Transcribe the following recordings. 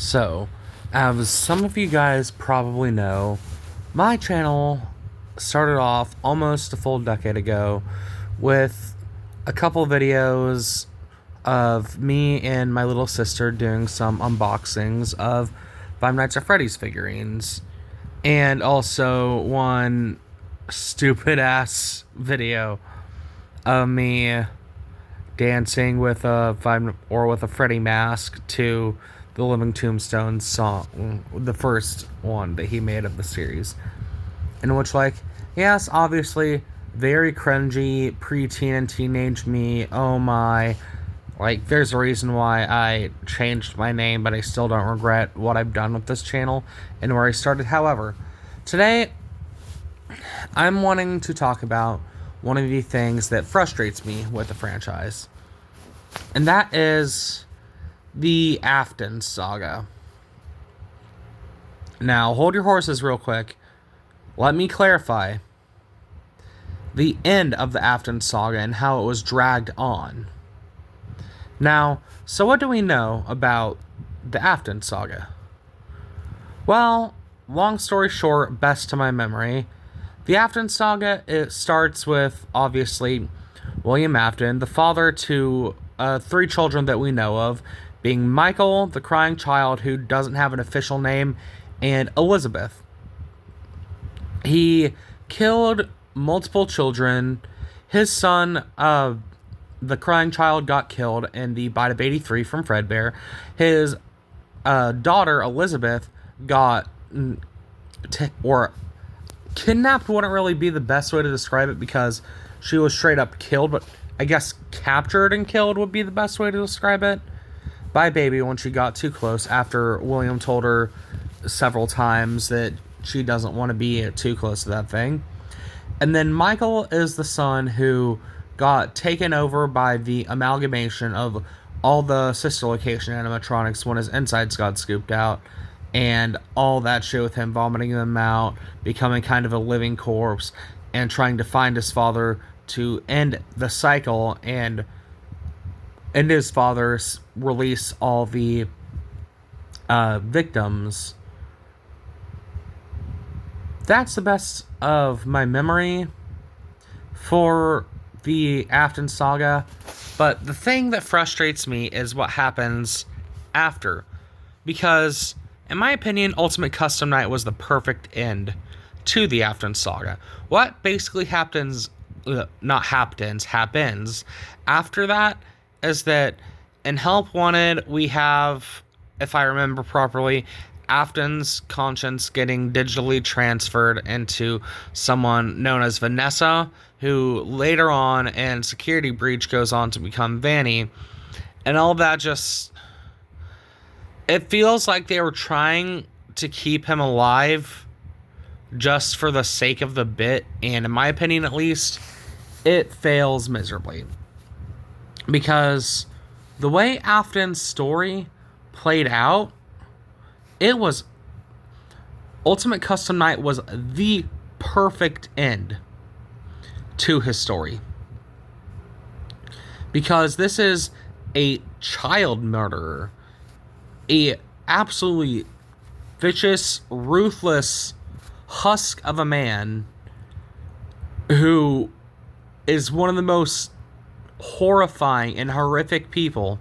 So, as some of you guys probably know, my channel started off almost a full decade ago with a couple videos of me and my little sister doing some unboxings of Five Nights at Freddy's figurines, and also one stupid ass video of me dancing with a Freddy mask to the Living Tombstones song, the first one that he made of the series, in which, like, yes, obviously very cringy preteen and teenage me. Oh my, like, there's a reason why I changed my name, but I still don't regret what I've done with this channel and where I started. However, today I'm wanting to talk about one of the things that frustrates me with the franchise, and that is the Afton Saga. Now, hold your horses real quick. Let me clarify the end of the Afton Saga and how it was dragged on. Now, so what do we know about the Afton Saga? Well, long story short, best to my memory, the Afton Saga, it starts with, obviously, William Afton, the father to three children that we know of, being Michael, the crying child who doesn't have an official name, and Elizabeth. He killed multiple children. His son, the crying child, got killed in the bite of 83 from Fredbear. His daughter, Elizabeth, got kidnapped wouldn't really be the best way to describe it, because she was straight up killed, but I guess captured and killed would be the best way to describe it, by Baby when she got too close, after William told her several times that she doesn't want to be too close to that thing. And then Michael is the son who got taken over by the amalgamation of all the sister location animatronics when his insides got scooped out, and all that shit with him vomiting them out, becoming kind of a living corpse, and trying to find his father to end the cycle and his father's release all the victims. That's the best of my memory for the Afton Saga. But the thing that frustrates me is what happens after. Because, in my opinion, Ultimate Custom Night was the perfect end to the Afton Saga. What basically happens after that is that in Help Wanted, we have, if I remember properly, Afton's conscience getting digitally transferred into someone known as Vanessa, who later on in Security Breach goes on to become Vanny. And all that just... it feels like they were trying to keep him alive just for the sake of the bit, and in my opinion at least, it fails miserably. Because the way Afton's story played out, it was... Ultimate Custom Night was the perfect end to his story. Because this is a child murderer. A absolutely vicious, ruthless husk of a man who is one of the most horrifying and horrific people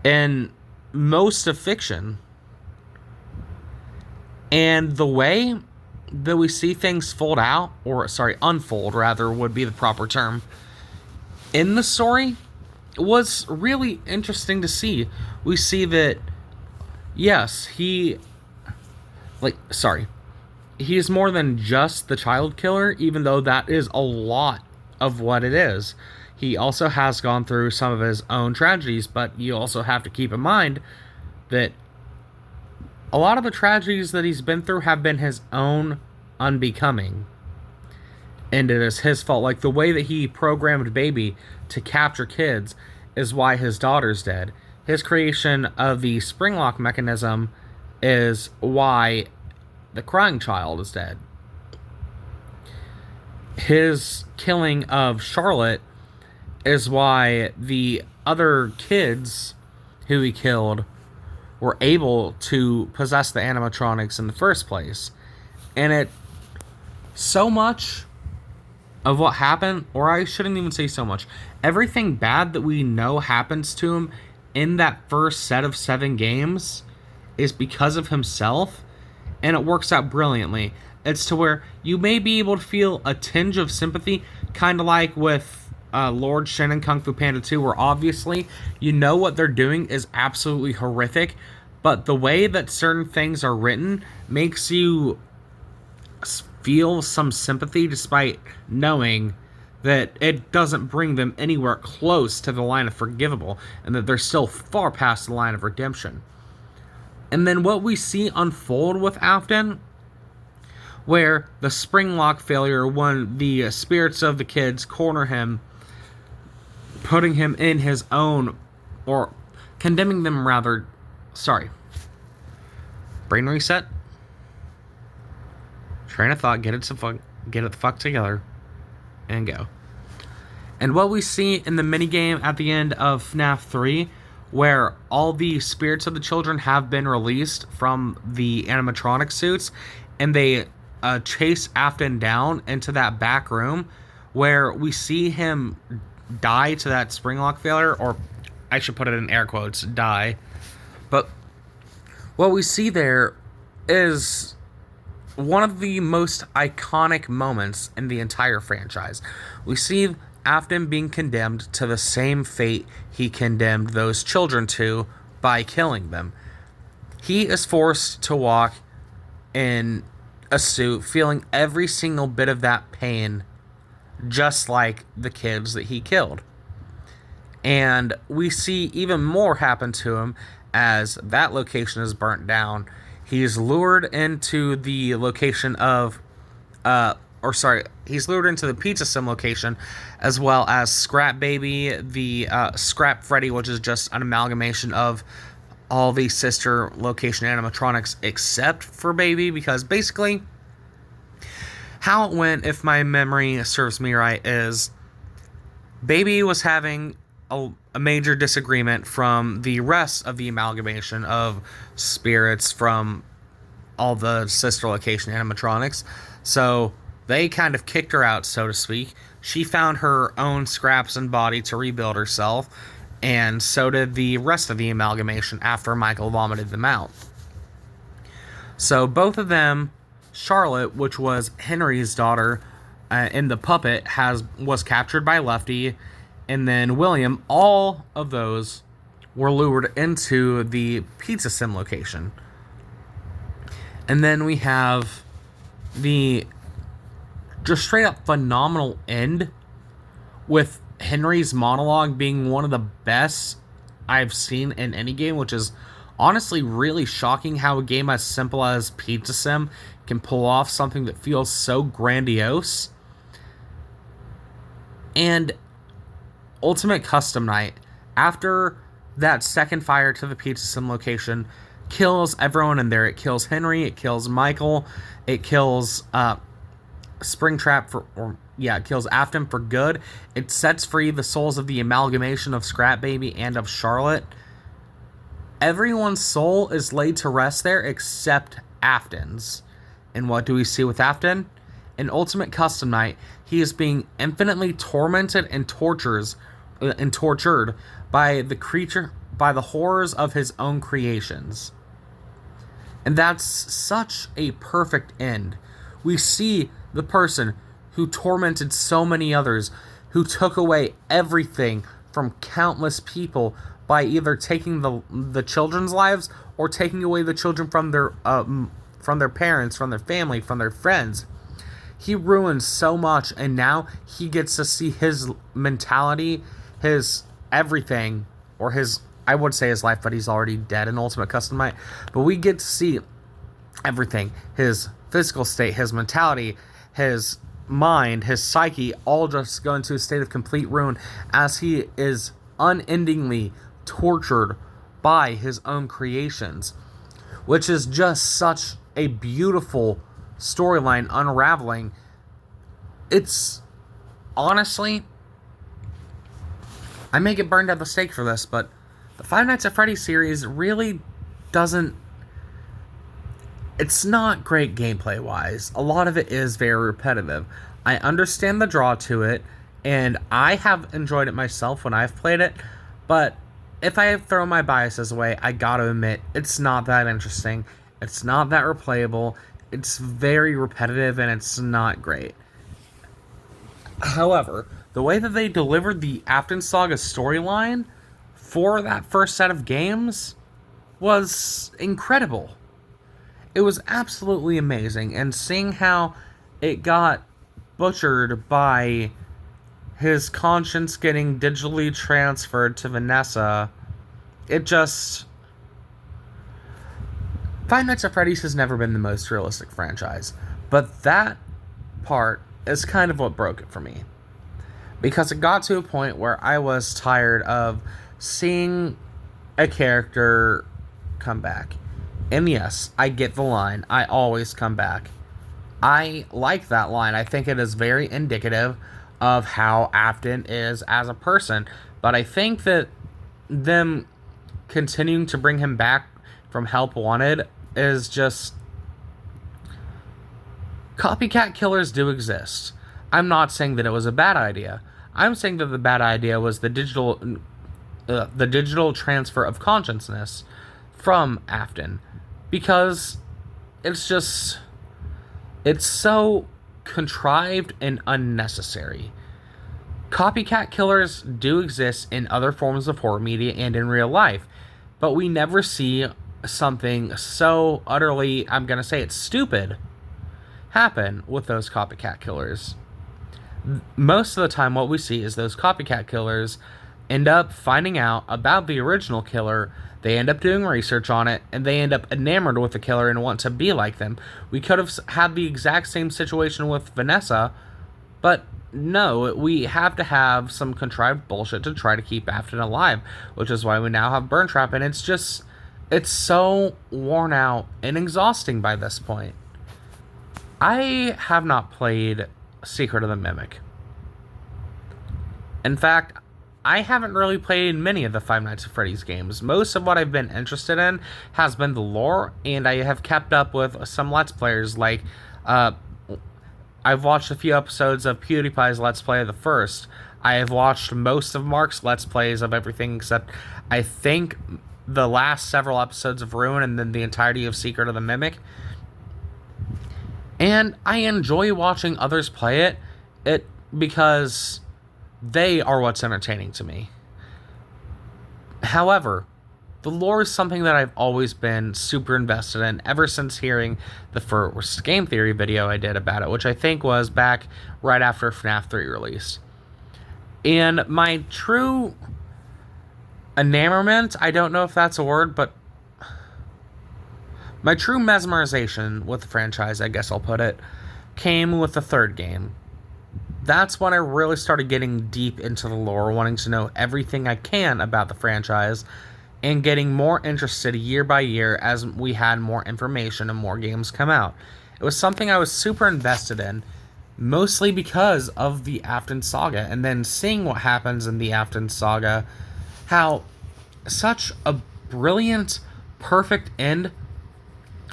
in most of fiction. And the way that we see things unfold rather would be the proper term, in the story was really interesting to see. We see that, yes, he is more than just the child killer, even though that is a lot of what it is. He also has gone through some of his own tragedies, but you also have to keep in mind that a lot of the tragedies that he's been through have been his own unbecoming. And it is his fault. Like, the way that he programmed Baby to capture kids is why his daughter's dead. His creation of the spring lock mechanism is why the crying child is dead. His killing of Charlotte is why the other kids who he killed were able to possess the animatronics in the first place. And so much of what happened, or I shouldn't even say so much, everything bad that we know happens to him in that first set of 7 games is because of himself, and it works out brilliantly. It's to where you may be able to feel a tinge of sympathy, kind of like with Lord Shen and Kung Fu Panda 2, where obviously you know what they're doing is absolutely horrific, but the way that certain things are written makes you feel some sympathy despite knowing that it doesn't bring them anywhere close to the line of forgivable, and that they're still far past the line of redemption. And then what we see unfold with Afton, where the spring lock failure, when the spirits of the kids corner him, putting him in his own, or condemning them rather, brain reset, train of thought, get it the fuck together, and go. And what we see in the minigame at the end of FNaF 3, where all the spirits of the children have been released from the animatronic suits, and they chase Afton down into that back room, where we see him die to that spring lock failure, or I should put it in air quotes, die. But what we see there is one of the most iconic moments in the entire franchise. We see Afton being condemned to the same fate he condemned those children to by killing them. He is forced to walk in a suit, feeling every single bit of that pain, just like the kids that he killed. And we see even more happen to him as that location is burnt down. He's lured into the location of, he's lured into the Pizza Sim location, as well as Scrap Baby, the Scrap Freddy, which is just an amalgamation of all the sister location animatronics except for Baby, because basically how it went, if my memory serves me right, is Baby was having a major disagreement from the rest of the amalgamation of spirits from all the sister location animatronics. So they kind of kicked her out, so to speak. She found her own scraps and body to rebuild herself, and so did the rest of the amalgamation after Michael vomited them out. So both of them, Charlotte, which was Henry's daughter in the puppet, was captured by Lefty, and then William, all of those were lured into the Pizza Sim location. And then we have the just straight up phenomenal end, with Henry's monologue being one of the best I've seen in any game, which is honestly really shocking how a game as simple as Pizza Sim can pull off something that feels so grandiose. And Ultimate Custom Night, after that second fire to the Pizza Sim location, kills everyone in there. It kills Henry, it kills Michael, it kills Springtrap it kills Afton for good. It sets free the souls of the amalgamation of Scrap Baby and of Charlotte. Everyone's soul is laid to rest there except Afton's. And what do we see with Afton? In Ultimate Custom Night, he is being infinitely tormented and tortured by the horrors of his own creations. And that's such a perfect end. We see the person who tormented so many others, who took away everything from countless people by either taking the children's lives or taking away the children from their parents, from their family, from their friends. He ruined so much, and now he gets to see his mentality, his everything, or his, I would say his life, but he's already dead in Ultimate Custom Night. But we get to see everything, his physical state, his mentality, his mind, his psyche, all just go into a state of complete ruin as he is unendingly tortured by his own creations, which is just such a beautiful storyline unraveling. It's honestly, I may get burned at the stake for this, but the Five Nights at Freddy's series really doesn't... It's not great gameplay-wise. A lot of it is very repetitive. I understand the draw to it, and I have enjoyed it myself when I've played it, but if I throw my biases away, I gotta admit, it's not that interesting. It's not that replayable. It's very repetitive, and it's not great. However, the way that they delivered the Afton Saga storyline for that first set of games was incredible. It was absolutely amazing, and seeing how it got butchered by his conscience getting digitally transferred to Vanessa, it just... Five Nights at Freddy's has never been the most realistic franchise, but that part is kind of what broke it for me. Because it got to a point where I was tired of seeing a character come back. And yes, I get the line, I always come back. I like that line. I think it is very indicative of how Afton is as a person. But I think that them continuing to bring him back from Help Wanted is just... Copycat killers do exist. I'm not saying that it was a bad idea. I'm saying that the bad idea was the digital transfer of consciousness from Afton. Because it's just... It's so contrived and unnecessary. Copycat killers do exist in other forms of horror media and in real life, but we never see something so utterly, I'm gonna say it's stupid, happen with those copycat killers. Most of the time what we see is those copycat killers end up finding out about the original killer, they end up doing research on it, and they end up enamored with the killer and want to be like them. We could have had the exact same situation with Vanessa, but no, we have to have some contrived bullshit to try to keep Afton alive, which is why we now have Burn Trap, and it's just... It's so worn out and exhausting by this point. I have not played Secret of the Mimic. In fact, I haven't really played many of the Five Nights at Freddy's games. Most of what I've been interested in has been the lore, and I have kept up with some Let's Players, like, I've watched a few episodes of PewDiePie's Let's Play of the first. I have watched most of Mark's Let's Plays of everything except, I think, the last several episodes of Ruin and then the entirety of Secret of the Mimic. And I enjoy watching others play it because they are what's entertaining to me. However, the lore is something that I've always been super invested in ever since hearing the first game theory video I did about it, which I think was back right after FNaF 3 released. And my true enamorment, I don't know if that's a word, but my true mesmerization with the franchise, I guess I'll put it, came with the third game. That's when I really started getting deep into the lore, wanting to know everything I can about the franchise, and getting more interested year by year as we had more information and more games come out. It was something I was super invested in, mostly because of the Afton Saga, and then seeing what happens in the Afton Saga, how such a brilliant, perfect end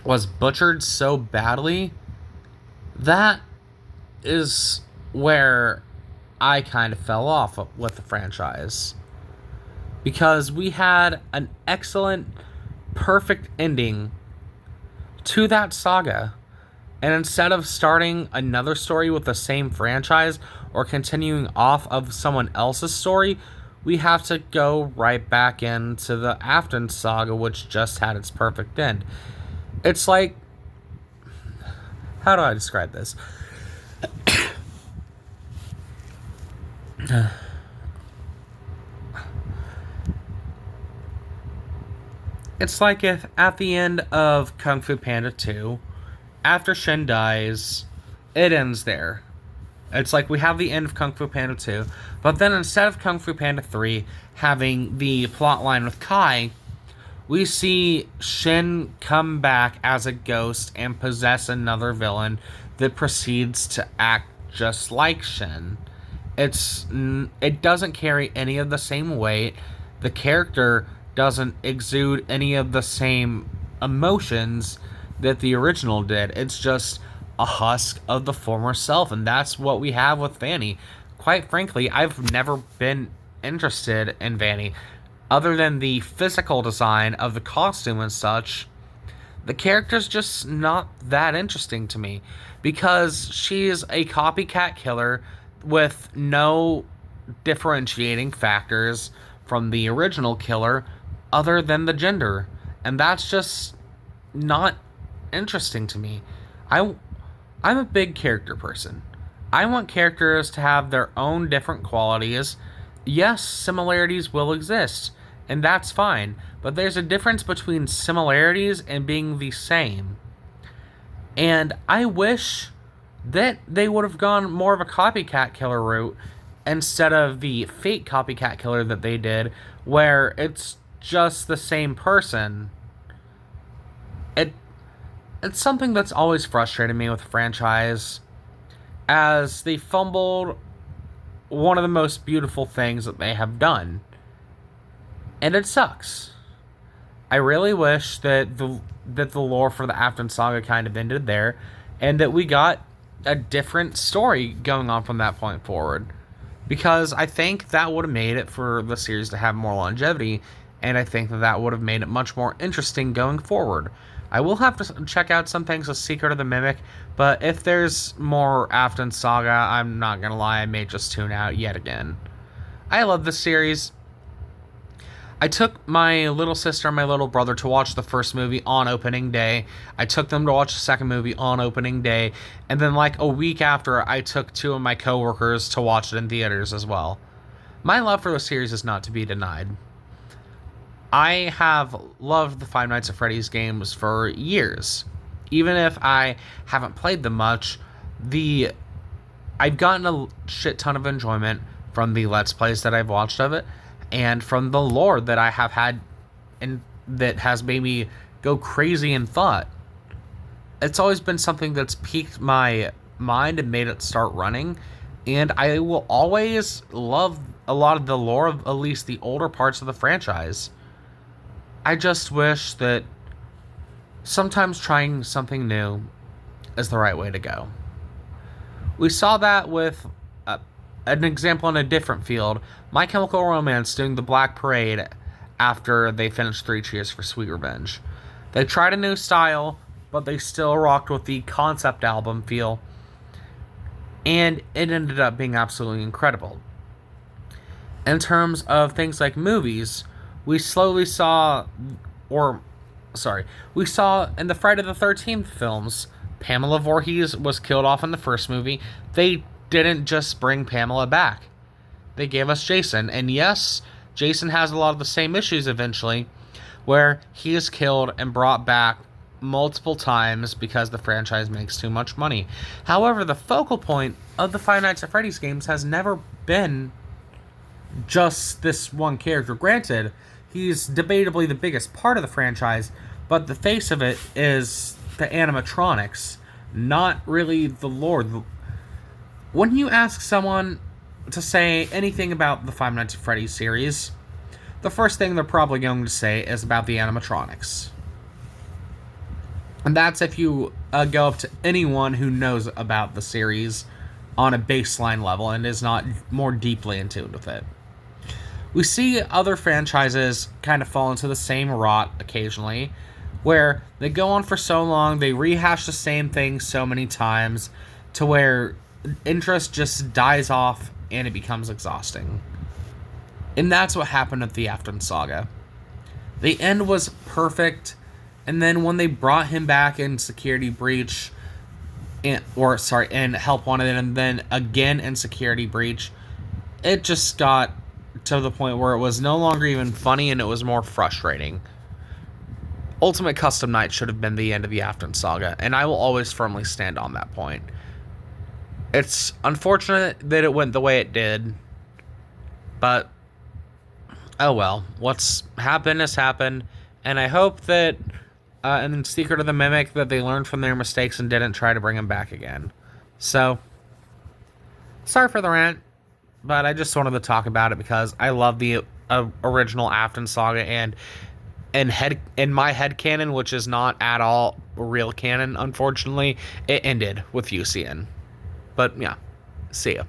was butchered so badly. That is where I kind of fell off with the franchise. Because we had an excellent, perfect ending to that saga. And instead of starting another story with the same franchise or continuing off of someone else's story, we have to go right back into the Afton Saga, which just had its perfect end. It's like... How do I describe this? It's like if at the end of Kung Fu Panda 2, after Shin dies, it ends there. It's like we have the end of Kung Fu Panda 2, but then instead of Kung Fu Panda 3 having the plotline with Kai, we see Shin come back as a ghost and possess another villain that proceeds to act just like Shin. It doesn't carry any of the same weight. The character doesn't exude any of the same emotions that the original did. It's just a husk of the former self, and that's what we have with Vanny. Quite frankly, I've never been interested in Vanny. Other than the physical design of the costume and such, the character's just not that interesting to me because she's a copycat killer with no differentiating factors from the original killer other than the gender. And that's just not interesting to me. I I'm a big character person. I want characters to have their own different qualities. Yes, similarities will exist, and that's fine, but there's a difference between similarities and being the same. And I wish that they would have gone more of a copycat killer route instead of the fake copycat killer that they did, where it's just the same person. It it's something that's always frustrated me with the franchise, as they fumbled one of the most beautiful things that they have done. And it sucks. I really wish that the lore for the Afton Saga kind of ended there, and that we got a different story going on from that point forward. Because I think that would have made it for the series to have more longevity, and I think that would have made it much more interesting going forward. I will have to check out some things with Secret of the Mimic, but if there's more Afton Saga, I'm not gonna lie, I may just tune out yet again. I love this series. I took my little sister and my little brother to watch the first movie on opening day. I took them to watch the second movie on opening day. And then like a week after, I took two of my coworkers to watch it in theaters as well. My love for the series is not to be denied. I have loved the Five Nights at Freddy's games for years. Even if I haven't played them much, I've gotten a shit ton of enjoyment from the Let's Plays that I've watched of it, and from the lore that I have had, and that has made me go crazy in thought. It's always been something that's piqued my mind and made it start running, and I will always love a lot of the lore of at least the older parts of the franchise. I just wish that sometimes trying something new is the right way to go. We saw that with an example in a different field. My Chemical Romance doing the Black Parade after they finished Three Cheers for Sweet Revenge. They tried a new style, but they still rocked with the concept album feel, and it ended up being absolutely incredible. In terms of things like movies, we saw in the Friday the 13th films, Pamela Voorhees was killed off in the first movie. They didn't just bring Pamela back. They gave us Jason. And yes, Jason has a lot of the same issues eventually, where he is killed and brought back multiple times because the franchise makes too much money. However, the focal point of the Five Nights at Freddy's games has never been just this one character. Granted, he's debatably the biggest part of the franchise, but the face of it is the animatronics, not really the lore. When you ask someone to say anything about the Five Nights at Freddy's series, the first thing they're probably going to say is about the animatronics. And that's if you go up to anyone who knows about the series on a baseline level and is not more deeply in tune with it. We see other franchises kind of fall into the same rot occasionally, where they go on for so long, they rehash the same thing so many times, to where interest just dies off and it becomes exhausting. And that's what happened with the Afton Saga. The end was perfect, and then when they brought him back in Security Breach, in Help Wanted, and then again in Security Breach, it just got to the point where it was no longer even funny and it was more frustrating. Ultimate Custom Night should have been the end of the Afton Saga, and I will always firmly stand on that point. It's unfortunate that it went the way it did, but oh well, what's happened has happened, and I hope that in Secret of the Mimic that they learned from their mistakes and didn't try to bring him back again. So, sorry for the rant, but I just wanted to talk about it because I love the original Afton Saga, and in my head canon, which is not at all real canon, unfortunately, it ended with UCN. But yeah, see ya.